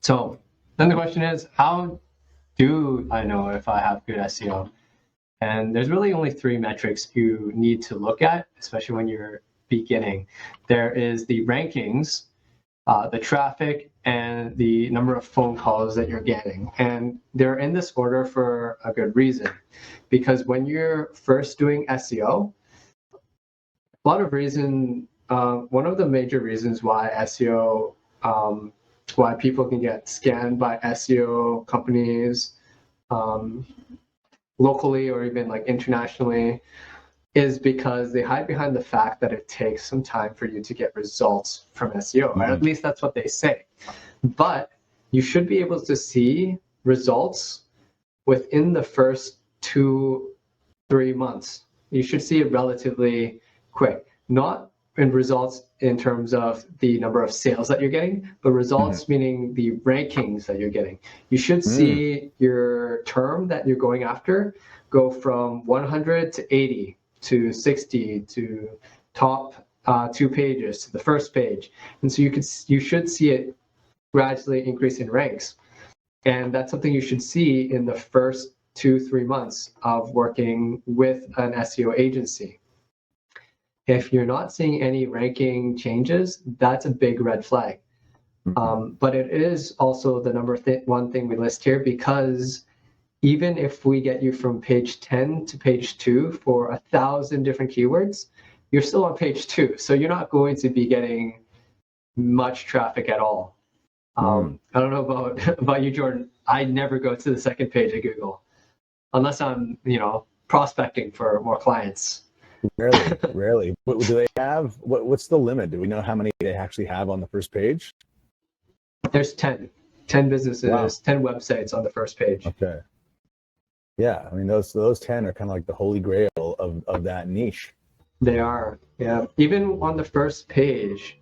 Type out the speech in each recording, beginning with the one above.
So then the question is, how do I know if I have good SEO? And there's really only three metrics you need to look at, especially when you're beginning. There is the rankings, the traffic, and the number of phone calls that you're getting. And they're in this order for a good reason. Because when you're first doing SEO, a lot of reason, one of the major reasons why SEO, why people can get scanned by SEO companies locally or even like internationally is because they hide behind the fact that it takes some time for you to get results from SEO, or at least that's what they say. But you should be able to see results within the first 2-3 months. You should see it relatively quick, not in results in terms of the number of sales that you're getting, but results meaning the rankings that you're getting. You should see your term that you're going after go from 100 to 80 to 60 to top 2 pages to the first page. And so you should see it gradually increase in ranks. And that's something you should see in the first 2-3 months of working with an SEO agency. If you're not seeing any ranking changes, that's a big red flag. But it is also the number one thing we list here, because even if we get you from page 10 to page 2 for 1,000 different keywords, you're still on page 2. So you're not going to be getting much traffic at all. I don't know about you, Jordan. I never go to the second page of Google unless I'm, prospecting for more clients. Rarely. What do they have? What's the limit? Do we know how many they actually have on the first page? There's 10 businesses, 10 websites on the first page. Okay. Yeah, I mean those 10 are kind of like the holy grail of that niche. They are, yeah. Even on the first page,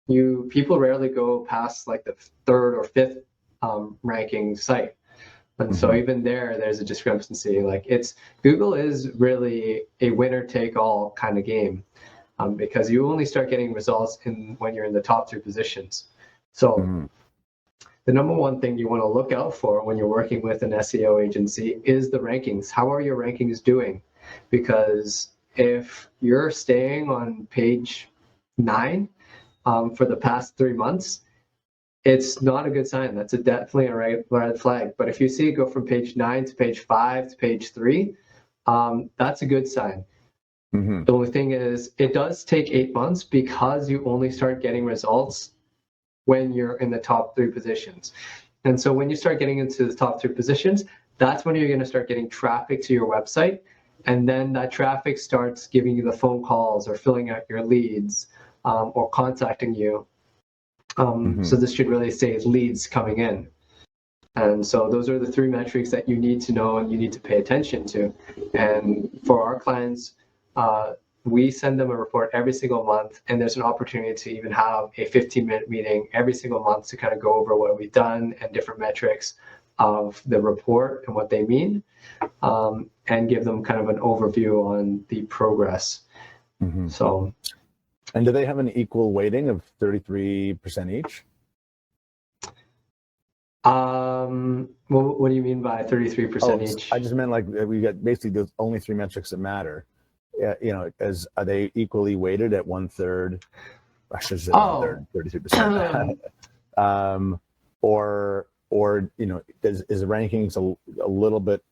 people rarely go past like the third or fifth ranking site. And so even there's a discrepancy. Like Google is really a winner take all kind of game, because you only start getting results when you're in the top 3 positions. So the number one thing you want to look out for when you're working with an SEO agency is the rankings. How are your rankings doing? Because if you're staying on page 9 for the past 3 months, it's not a good sign. That's definitely a red flag. But if you see it go from page 9 to page 5 to page 3, that's a good sign. The only thing is, it does take 8 months because you only start getting results when you're in the top 3 positions. And so when you start getting into the top 3 positions, that's when you're going to start getting traffic to your website. And then that traffic starts giving you the phone calls or filling out your leads or contacting you. So this should really say leads coming in. And so those are the 3 metrics that you need to know and you need to pay attention to. And for our clients, we send them a report every single month, and there's an opportunity to even have a 15-minute meeting every single month to kind of go over what we've done and different metrics of the report and what they mean, and give them kind of an overview on the progress. So. And do they have an equal weighting of 33% each? Well, what do you mean by 33% each? I just meant like we got basically the only 3 metrics that matter. Yeah, are they equally weighted at 1/3? I should say 1/3, 33%. Or is the rankings a little bit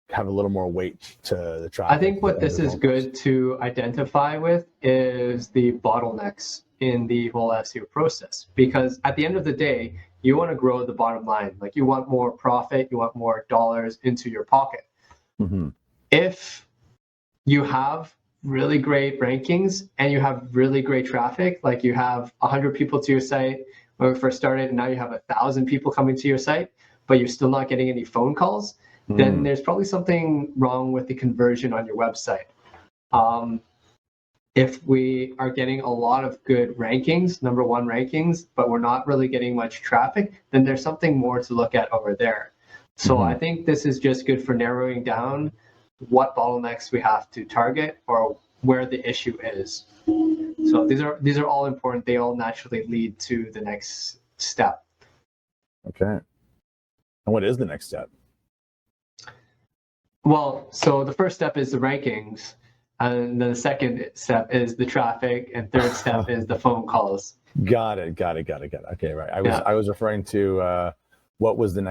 have a little more weight to the traffic? I think what this is good to identify with is the bottlenecks in the whole SEO process, because at the end of the day, you want to grow the bottom line. Like, you want more profit, you want more dollars into your pocket. If you have really great rankings and you have really great traffic, like you have 100 people to your site when we first started, and now you have 1,000 people coming to your site, but you're still not getting any phone calls, then there's probably something wrong with the conversion on your website. If we are getting a lot of good rankings, number 1 rankings, but we're not really getting much traffic, then there's something more to look at over there. So I think this is just good for narrowing down what bottlenecks we have to target or where the issue is. So these are all important. They all naturally lead to the next step. Okay. And what is the next step? Well, so the first step is the rankings, and then the second step is the traffic, and third step is the phone calls. Got it. Okay, right. I was referring to what was the next